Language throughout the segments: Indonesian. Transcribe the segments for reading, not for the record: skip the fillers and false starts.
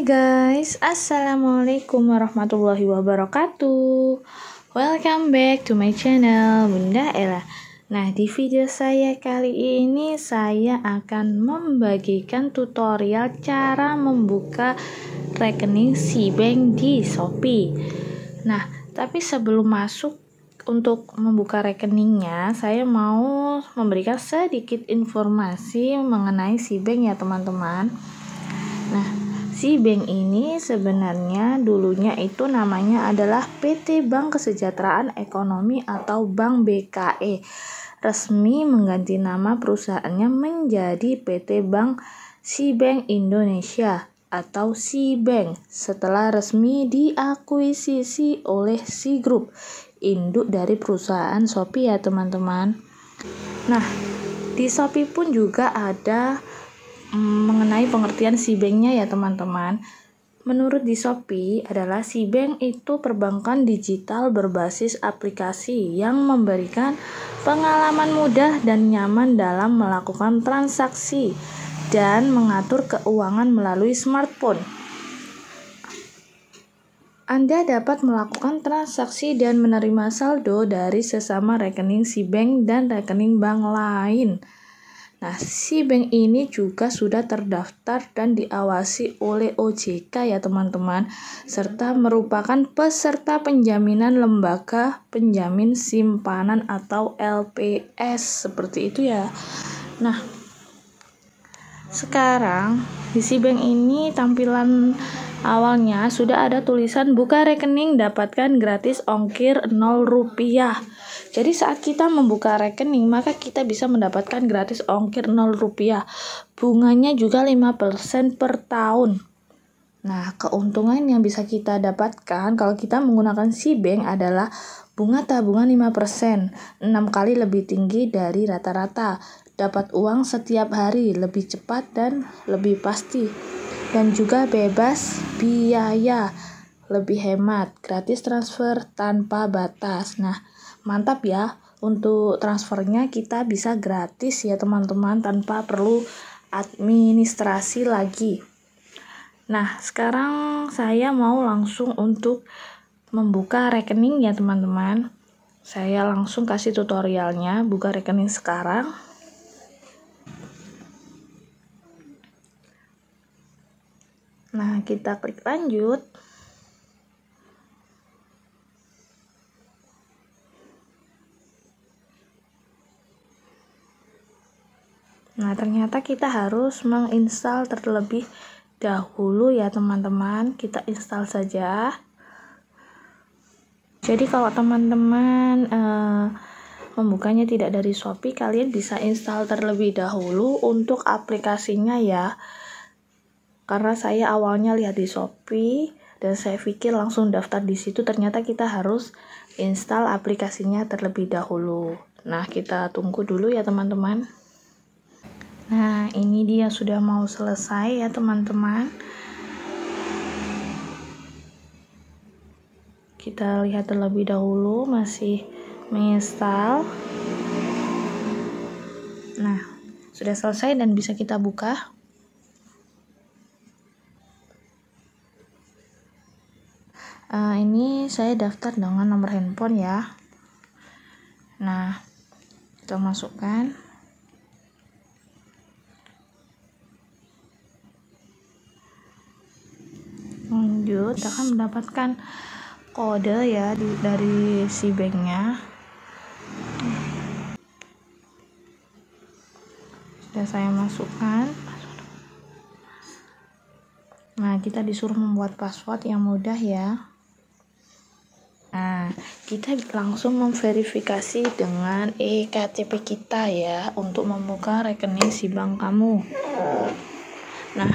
Hai guys, Assalamualaikum warahmatullahi wabarakatuh. Welcome back to my channel Bunda Ella. Nah, di video saya kali ini saya akan membagikan tutorial cara membuka rekening Sibank di Shopee. Nah, tapi sebelum masuk untuk membuka rekeningnya, saya mau memberikan sedikit informasi mengenai Sibank ya teman-teman. Nah, Sibank ini sebenarnya dulunya itu namanya adalah PT Bank Kesejahteraan Ekonomi atau Bank BKE. Resmi mengganti nama perusahaannya menjadi PT Bank Sibank Indonesia atau Sibank setelah resmi diakuisisi oleh Sigroup, induk dari perusahaan Shopee ya teman-teman. Nah, di Shopee pun juga ada mengenai pengertian Sibanknya ya teman-teman. Menurut di Shopee adalah Sibank itu perbankan digital berbasis aplikasi yang memberikan pengalaman mudah dan nyaman dalam melakukan transaksi dan mengatur keuangan melalui smartphone. Anda dapat melakukan transaksi dan menerima saldo dari sesama rekening Sibank dan rekening bank lain. Nah, Sibank ini juga sudah terdaftar dan diawasi oleh OJK ya teman-teman, serta merupakan peserta penjaminan lembaga penjamin simpanan atau LPS, seperti itu ya. Nah, sekarang di Sibank ini tampilan awalnya sudah ada tulisan buka rekening dapatkan gratis ongkir 0 rupiah. Jadi saat kita membuka rekening maka kita bisa mendapatkan gratis ongkir 0 rupiah. Bunganya juga 5% per tahun. Nah, keuntungan yang bisa kita dapatkan kalau kita menggunakan Sibank adalah bunga tabungan 5%, 6 kali lebih tinggi dari rata-rata. Dapat uang setiap hari, lebih cepat dan lebih pasti. Dan juga bebas biaya, lebih hemat, gratis transfer tanpa batas. Nah, mantap ya, untuk transfernya kita bisa gratis ya teman-teman tanpa perlu administrasi lagi. Nah, sekarang saya mau langsung untuk membuka rekening ya teman-teman. Saya langsung kasih tutorialnya, buka rekening sekarang. Nah, kita klik lanjut. Nah, ternyata kita harus menginstal terlebih dahulu ya teman-teman. Kita install saja. Jadi kalau teman-teman membukanya tidak dari Shopee, kalian bisa install terlebih dahulu untuk aplikasinya ya. Karena saya awalnya lihat di Shopee dan saya pikir langsung daftar di situ, ternyata kita harus install aplikasinya terlebih dahulu. Nah, kita tunggu dulu ya teman-teman. Nah, ini dia sudah mau selesai ya teman-teman. Kita lihat terlebih dahulu, masih menginstal. Nah, sudah selesai dan bisa kita buka. Ini saya daftar dengan nomor handphone ya. Nah, kita masukkan. Lanjut, akan mendapatkan kode ya dari Sibanknya. Sudah saya masukkan. Nah, kita disuruh membuat password yang mudah ya. Nah, kita langsung memverifikasi dengan eKTP kita ya untuk membuka rekening Sibank kamu. Nah,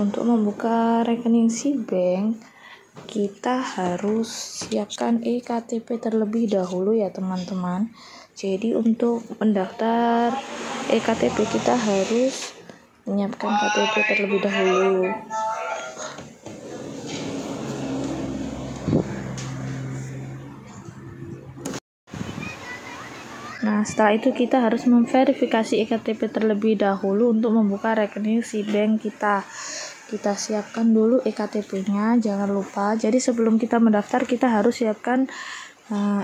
untuk membuka rekening Sibank, kita harus siapkan eKTP terlebih dahulu ya teman-teman. Jadi untuk mendaftar eKTP kita harus menyiapkan KTP terlebih dahulu. Nah, setelah itu kita harus memverifikasi eKTP terlebih dahulu untuk membuka rekening Sibank kita. kita siapkan dulu EKTP-nya, jangan lupa. Jadi sebelum kita mendaftar kita harus siapkan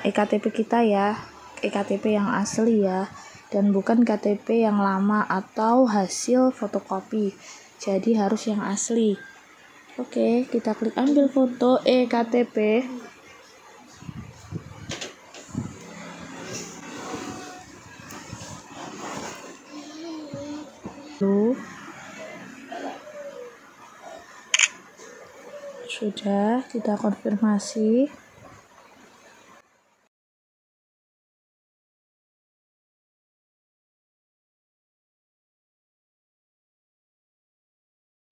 EKTP kita ya, EKTP yang asli ya, dan bukan KTP yang lama atau hasil fotokopi. Jadi harus yang asli. Oke, kita klik ambil foto EKTP. Sudah, kita konfirmasi.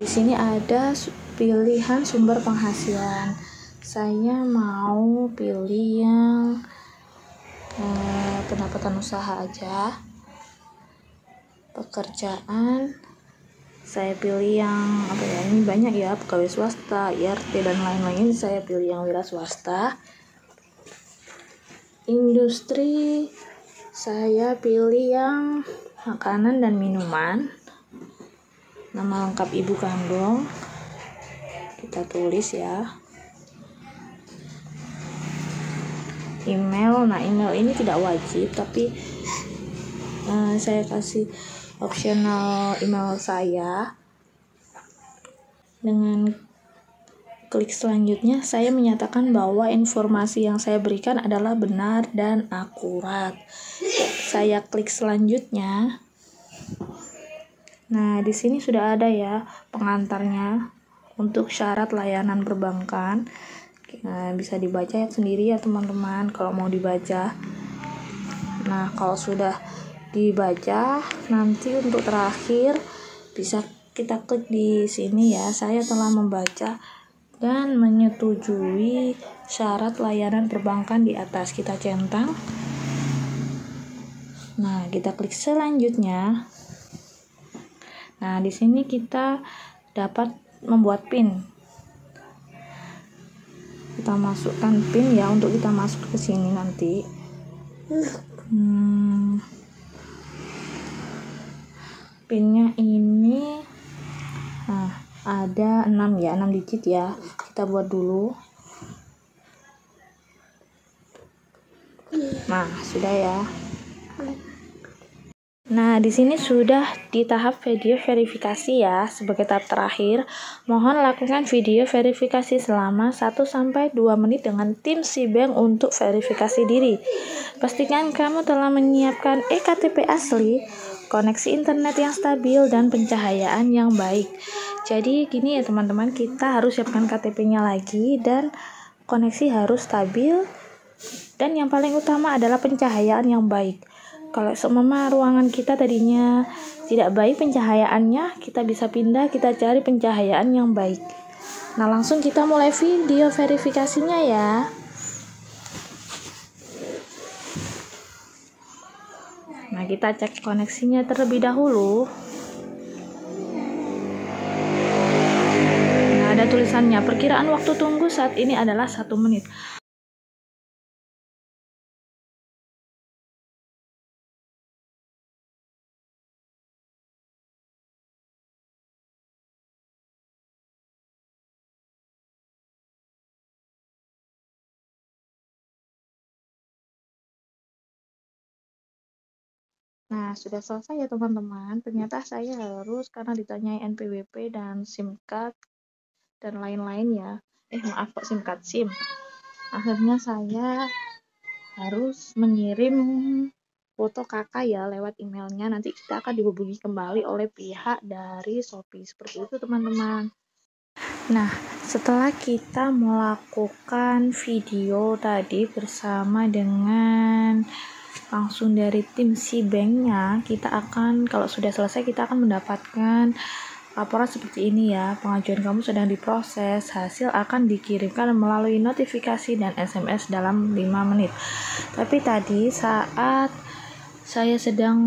Di sini ada pilihan sumber penghasilan. Saya mau pilih yang pendapatan usaha aja. Pekerjaan, saya pilih yang ini banyak ya, pegawai swasta, IRT dan lain-lain. Saya pilih yang wira swasta. Industri, saya pilih yang makanan dan minuman. Nama lengkap ibu kandung kita tulis ya. Email, nah email ini tidak wajib, tapi saya kasih optional email saya. Dengan klik selanjutnya, saya menyatakan bahwa informasi yang saya berikan adalah benar dan akurat. Saya klik selanjutnya. Nah, di sini sudah ada ya pengantarnya untuk syarat layanan perbankan. Nah, bisa dibaca sendiri ya teman-teman kalau mau dibaca. Nah, kalau sudah dibaca, nanti untuk terakhir bisa kita klik di sini ya. Saya telah membaca dan menyetujui syarat layanan perbankan di atas. Kita centang. Nah, kita klik selanjutnya. Nah, di sini kita dapat membuat PIN. Kita masukkan PIN ya untuk kita masuk ke sini nanti. PIN-nya ini ada 6 ya, 6 digit ya. Kita buat dulu. Nah, sudah ya. Nah, di sini sudah di tahap video verifikasi ya. Sebagai tahap terakhir, mohon lakukan video verifikasi selama 1-2 menit dengan tim SIBank untuk verifikasi diri. Pastikan kamu telah menyiapkan EKTP asli, koneksi internet yang stabil, dan pencahayaan yang baik. Jadi gini ya teman-teman, kita harus siapkan KTP-nya lagi dan koneksi harus stabil, dan yang paling utama adalah pencahayaan yang baik. Kalau seumpama ruangan kita tadinya tidak baik pencahayaannya, kita bisa pindah, kita cari pencahayaan yang baik. Nah, langsung kita mulai video verifikasinya ya. Nah, kita cek koneksinya terlebih dahulu. Nah, ada tulisannya, perkiraan waktu tunggu saat ini adalah 1 menit. Nah, sudah selesai ya teman-teman. Ternyata saya harus, karena ditanyai NPWP dan SIM card dan lain-lain ya. Maaf kok SIM card, SIM. Akhirnya saya harus mengirim foto kakak ya lewat emailnya. Nanti kita akan dihubungi kembali oleh pihak dari Shopee. Seperti itu teman-teman. Nah, setelah kita melakukan video tadi bersama dengan langsung dari tim SIBank-nya, kita akan, kalau sudah selesai, kita akan mendapatkan laporan seperti ini ya. Pengajuan kamu sedang diproses, hasil akan dikirimkan melalui notifikasi dan SMS dalam 5 menit. Tapi tadi saat saya sedang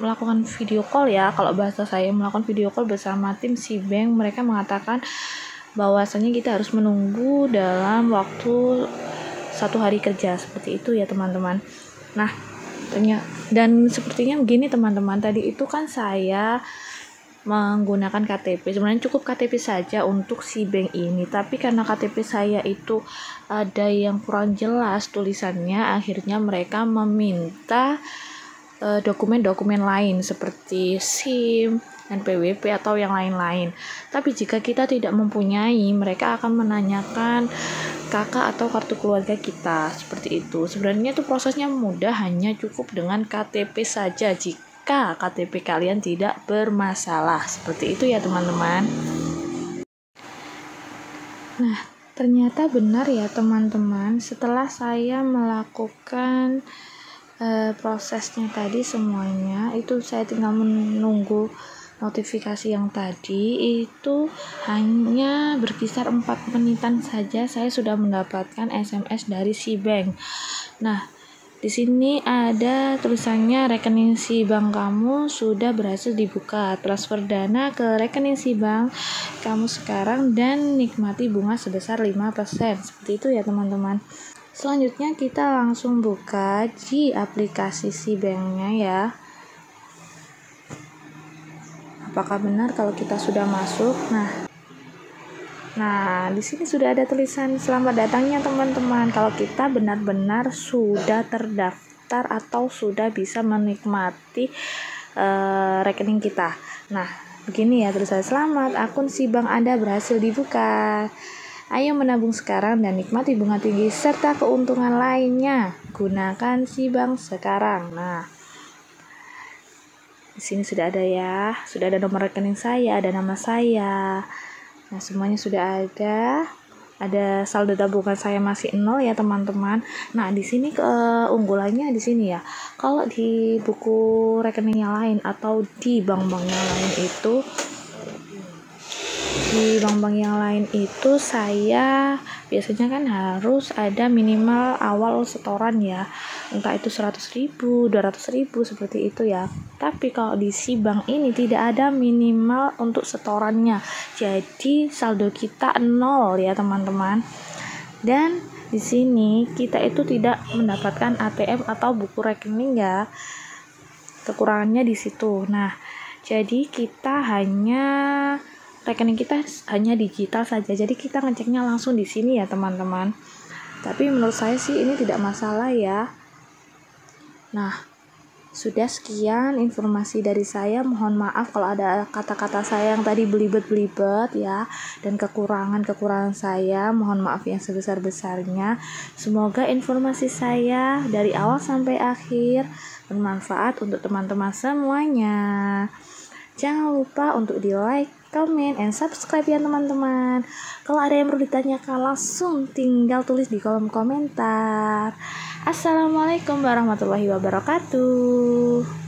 melakukan video call ya, kalau bahasa saya melakukan video call bersama tim SIBank, mereka mengatakan bahwasanya kita harus menunggu dalam waktu 1 hari kerja. Seperti itu ya teman-teman. Nah, dan sepertinya begini teman-teman, tadi itu kan saya menggunakan KTP. Sebenarnya cukup KTP saja untuk si bank ini, tapi karena KTP saya itu ada yang kurang jelas tulisannya, akhirnya mereka meminta dokumen-dokumen lain seperti SIM, NPWP atau yang lain-lain. Tapi jika kita tidak mempunyai, mereka akan menanyakan kakak atau kartu keluarga kita, seperti itu. Sebenarnya itu prosesnya mudah, hanya cukup dengan KTP saja jika KTP kalian tidak bermasalah. Seperti itu ya teman-teman. Nah, ternyata benar ya teman-teman, setelah saya melakukan prosesnya tadi semuanya, itu saya tinggal menunggu notifikasi yang tadi, itu hanya berkisar 4 menitan saja saya sudah mendapatkan SMS dari si bank. Nah, di sini ada tulisannya rekening si bank kamu sudah berhasil dibuka, transfer dana ke rekening si bank kamu sekarang dan nikmati bunga sebesar 5%. Seperti itu ya teman-teman. Selanjutnya kita langsung buka di aplikasi si banknya ya. Apakah benar kalau kita sudah masuk? Nah, di sini sudah ada tulisan selamat datangnya teman-teman. Kalau kita benar-benar sudah terdaftar atau sudah bisa menikmati rekening kita. Nah, begini ya tulisan, selamat, akun si bank Anda berhasil dibuka. Ayo menabung sekarang dan nikmati bunga tinggi serta keuntungan lainnya. Gunakan si bank sekarang. Nah, di sini sudah ada ya, sudah ada nomor rekening saya, ada nama saya. Nah, semuanya sudah ada. Ada saldo tabungan saya masih 0 ya teman-teman. Nah, di sini keunggulannya di sini ya. Kalau di buku rekening yang lain atau di bank-bank yang lain itu, saya biasanya kan harus ada minimal awal setoran ya, entah itu 100.000, 200.000 seperti itu ya. Tapi kalau di si bank ini tidak ada minimal untuk setorannya, jadi saldo kita 0 ya teman-teman. Dan di sini kita itu tidak mendapatkan ATM atau buku rekening ya, kekurangannya di situ. Nah, jadi rekening kita hanya digital saja, jadi kita ngeceknya langsung di sini ya teman-teman. Tapi menurut saya sih ini tidak masalah ya. Nah, sudah sekian informasi dari saya. Mohon maaf kalau ada kata-kata saya yang tadi belibet-belibet ya, dan kekurangan saya, mohon maaf yang sebesar-besarnya. Semoga informasi saya dari awal sampai akhir bermanfaat untuk teman-teman semuanya. Jangan lupa untuk di like, comment, and subscribe ya teman-teman. Kalau ada yang perlu ditanyakan langsung tinggal tulis di kolom komentar. Assalamualaikum warahmatullahi wabarakatuh.